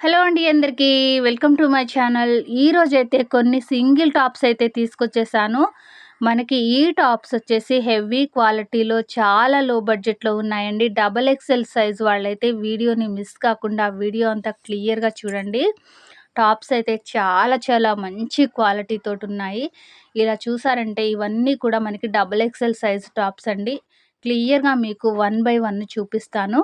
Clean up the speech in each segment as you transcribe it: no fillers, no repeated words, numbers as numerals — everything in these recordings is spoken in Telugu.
హలో అండి అందరికీ. Welcome to my channel. ఈరోజైతే కొన్ని సింగిల్ టాప్స్ అయితే తీసుకొచ్చేసాను. మనకి ఈ టాప్స్ వచ్చేసి హెవీ క్వాలిటీలో చాలా లో బడ్జెట్‌లో ఉన్నాయండి. డబుల్ ఎక్సెల్ సైజ్ వాళ్ళైతే వీడియోని మిస్ కాకుండా వీడియో అంతా క్లియర్‌గా చూడండి. టాప్స్ అయితే చాలా చాలా మంచి క్వాలిటీ తోటున్నాయి. ఇలా చూసారంటే ఇవన్నీ కూడా మనకి డబుల్ ఎక్సెల్ సైజ్ టాప్స్ అండి. క్లియర్‌గా మీకు వన్ బై వన్ చూపిస్తాను.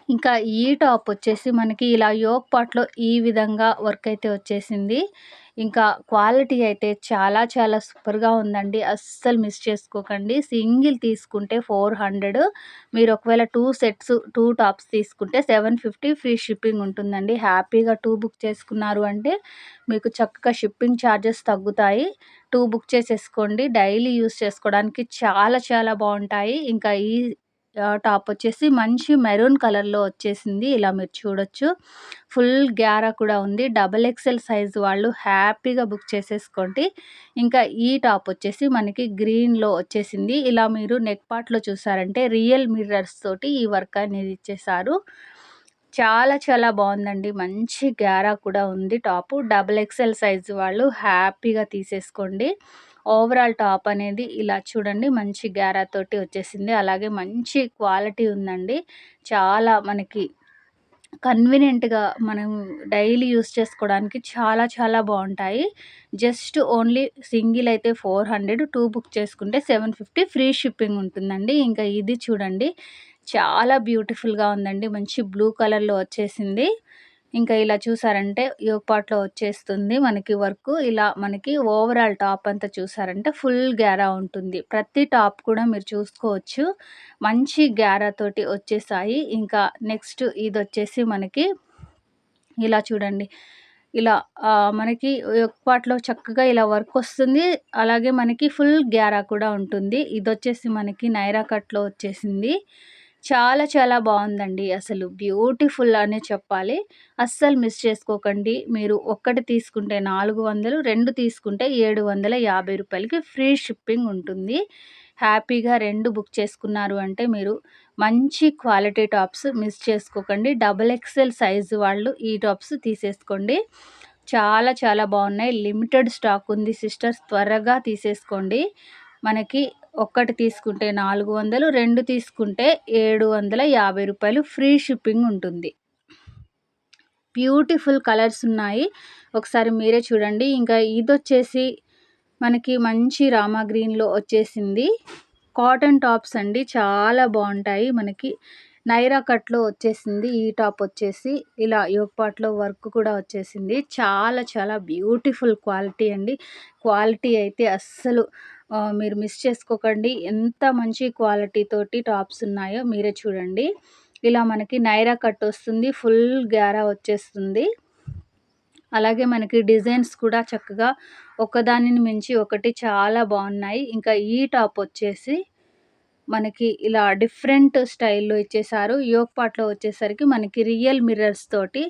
ఇంకా ఈ టాప్ వచ్చేసి మనకి ఇలా యోక్ పార్ట్‌లో ఈ విధంగా వర్క్ అయితే వచ్చేసింది. ఇంకా క్వాలిటీ అయితే చాలా చాలా సూపర్‌గా ఉందండి. అస్సలు మిస్ చేసుకోకండి. సింగిల్ తీసుకుంటే 400, మీరు ఒకవేళ 2 సెట్స్ 2 టాప్స్ తీసుకుంటే 750 ఫ్రీ షిప్పింగ్ ఉంటుందండి. హ్యాపీగా 2 బుక్ చేసుకున్నారు అంటే మీకు చక్కగా షిప్పింగ్ ఛార్జెస్ తగ్గుతాయి. 2 బుక్ చేసేసుకోండి. డైలీ యూజ్ చేసుకోవడానికి చాలా చాలా బావుంటాయి. ఇంకా ఈ టాప్ వచ్చేసి మంచి మెరూన్ కలర్‌లో వచ్చేసింది. ఇలా మీరు చూడొచ్చు. ఫుల్ గ్యారా కూడా ఉంది. డబుల్ ఎక్సెల్ సైజ్ వాళ్ళు హ్యాపీగా బుక్ చేసేసుకోండి. ఇంకా ఈ టాప్ వచ్చేసి మనకి గ్రీన్‌లో వచ్చేసింది. ఇలా మీరు నెక్ పార్ట్‌లో చూసారంటే రియల్ మిర్రర్స్ తోటి ఈ వర్క్ అనేది ఇచ్చేసారు. చాలా చాలా బావుందండి. మంచి గ్యారా కూడా ఉంది టాపు. డబుల్ ఎక్సెల్ సైజ్ వాళ్ళు హ్యాపీగా తీసేసుకోండి. ఓవరాల్ టాప్ అనేది ఇలా చూడండి మంచి గ్యారా తోటి వచ్చేసింది. అలాగే మంచి క్వాలిటీ ఉందండి. చాలా మనకి కన్వీనియంట్‌గా మనం డైలీ యూజ్ చేసుకోవడానికి చాలా చాలా బావుంటాయి. జస్ట్ ఓన్లీ సింగిల్ అయితే 400, 2 బుక్ చేసుకుంటే 750 ఫ్రీ షిప్పింగ్ ఉంటుందండి. ఇంకా ఇది చూడండి చాలా బ్యూటిఫుల్‌గా ఉందండి. మంచి బ్లూ కలర్‌లో వచ్చేసింది. ఇంకా ఇలా చూసారంటే యోక్ పార్ట్‌లో వచ్చేస్తుంది మనకి వర్కు. ఇలా మనకి ఓవరాల్ టాప్ అంతా చూసారంటే ఫుల్ గ్యారా ఉంటుంది. ప్రతి టాప్ కూడా మీరు చూసుకోవచ్చు. మంచి గ్యారా తోటి వచ్చేసాయి. ఇంకా నెక్స్ట్ ఇదొచ్చేసి మనకి ఇలా చూడండి. ఇలా మనకి యోక్ పార్ట్‌లో చక్కగా ఇలా వర్క్ వస్తుంది. అలాగే మనకి ఫుల్ గ్యారా కూడా ఉంటుంది. ఇదొచ్చేసి మనకి నైరా కట్‌లో వచ్చేసింది. చాలా చాలా బావుందండి. అసలు బ్యూటిఫుల్ అనే చెప్పాలి. అస్సలు మిస్ చేసుకోకండి. మీరు ఒక్కటి తీసుకుంటే 400, 2 తీసుకుంటే 750 ఫ్రీ షిప్పింగ్ ఉంటుంది. హ్యాపీగా 2 బుక్ చేసుకున్నారు అంటే మీరు మంచి క్వాలిటీ టాప్స్ మిస్ చేసుకోకండి. డబుల్ ఎక్సెల్ సైజు వాళ్ళు ఈ టాప్స్ తీసేసుకోండి. చాలా చాలా బాగున్నాయి. లిమిటెడ్ స్టాక్ ఉంది సిస్టర్స్, త్వరగా తీసేసుకోండి. మనకి ఒక్కటి తీసుకుంటే 400, 2 తీసుకుంటే 750 ఫ్రీ షిప్పింగ్ ఉంటుంది. బ్యూటిఫుల్ కలర్స్ ఉన్నాయి. ఒకసారి మీరే చూడండి. ఇంకా ఇదొచ్చేసి మనకి మంచి రామా గ్రీన్‌లో వచ్చేసింది. కాటన్ టాప్స్ అండి. చాలా బావుంటాయి. మనకి నైరా కట్‌లో వచ్చేసింది. ఈ టాప్ వచ్చేసి ఇలా యోక్ పార్ట్‌లో వర్క్ కూడా వచ్చేసింది. చాలా చాలా బ్యూటిఫుల్ క్వాలిటీ అండి. క్వాలిటీ అయితే అస్సలు మీరు మిస్ చేసుకోకండి. ఎంత మంచి క్వాలిటీ తోటి టాప్స్ ఉన్నాయో మీరే చూడండి. ఇలా మనకి నైరా కట్ వస్తుంది. ఫుల్ గ్యారా వచ్చేస్తుంది. అలాగే మనకి డిజైన్స్ కూడా చక్కగా ఒకదానిని మించి ఒకటి చాలా బాగున్నాయి. ఇంకా ఈ టాప్ వచ్చేసి మనకి ఇలా డిఫరెంట్ స్టైల్‌లో ఇచ్చేసారు. యోక్ పార్ట్‌లో వచ్చేసరికి మనకి రియల్ మిర్రర్స్ తోటి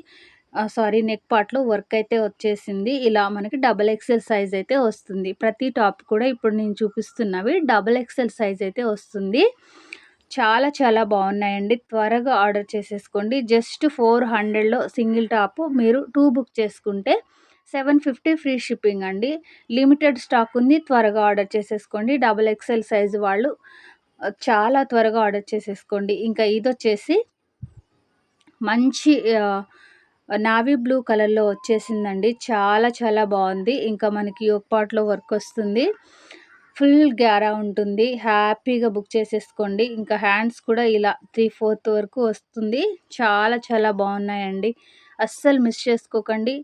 నెక్ పార్ట్‌లో వర్క్ అయితే వచ్చేసింది. ఇలా మనకి డబుల్ ఎక్సెల్ సైజ్ అయితే వస్తుంది. ప్రతి టాప్ కూడా ఇప్పుడు నేను చూపిస్తున్నవి డబుల్ ఎక్సెల్ సైజ్ అయితే వస్తుంది. చాలా చాలా బాగున్నాయండి. త్వరగా ఆర్డర్ చేసేసుకోండి. జస్ట్ 400లో సింగిల్ టాపు మీరు 2 బుక్ చేసుకుంటే 750 ఫ్రీ షిప్పింగ్ అండి. లిమిటెడ్ స్టాక్ ఉంది. త్వరగా ఆర్డర్ చేసేసుకోండి. డబుల్ ఎక్సెల్ సైజ్ వాళ్ళు చాలా త్వరగా ఆర్డర్ చేసేసుకోండి. ఇంకా ఇదొచ్చేసి మంచి నావీ బ్లూ కలర్‌లో వచ్చేసిందండి. చాలా చాలా బాగుంది. ఇంకా మనకి యోక్ పార్ట్‌లో వర్క్ వస్తుంది. ఫుల్ గ్యారా ఉంటుంది. హ్యాపీగా బుక్ చేసేసుకోండి. ఇంకా హ్యాండ్స్ కూడా ఇలా 3/4 వరకు వస్తుంది. చాలా చాలా బాగున్నాయండి. అస్సలు మిస్ చేసుకోకండి.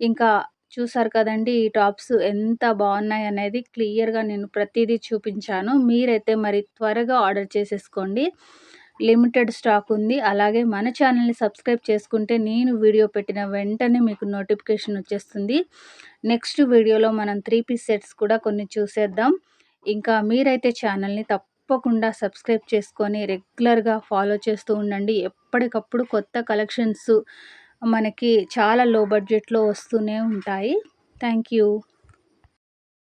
ఇంకా చూసారు కదండీ! ఈ టాప్స్ ఎంత బాగున్నాయనేది క్లియర్‌గా నేను ప్రతీదీ చూపించాను. మీరైతే మరి త్వరగా ఆర్డర్ చేసేసుకోండి. లిమిటెడ్ స్టాక్ ఉంది. అలాగే మన ఛానల్‌ని సబ్స్క్రైబ్ చేసుకుంటే నేను వీడియో పెట్టిన వెంటనే మీకు నోటిఫికేషన్ వచ్చేస్తుంది. నెక్స్ట్ వీడియోలో మనం 3 పీస్ సెట్స్ కూడా కొన్ని చూసేద్దాం. ఇంకా మీరైతే ఛానల్‌ని తప్పకుండా సబ్స్క్రైబ్ చేసుకొని రెగ్యులర్‌గా ఫాలో చేస్తూ ఉండండి. ఎప్పటికప్పుడు కొత్త కలెక్షన్స్ మనకి చాలా లో బడ్జెట్‌లో వస్తూనే ఉంటాయి. Thank you.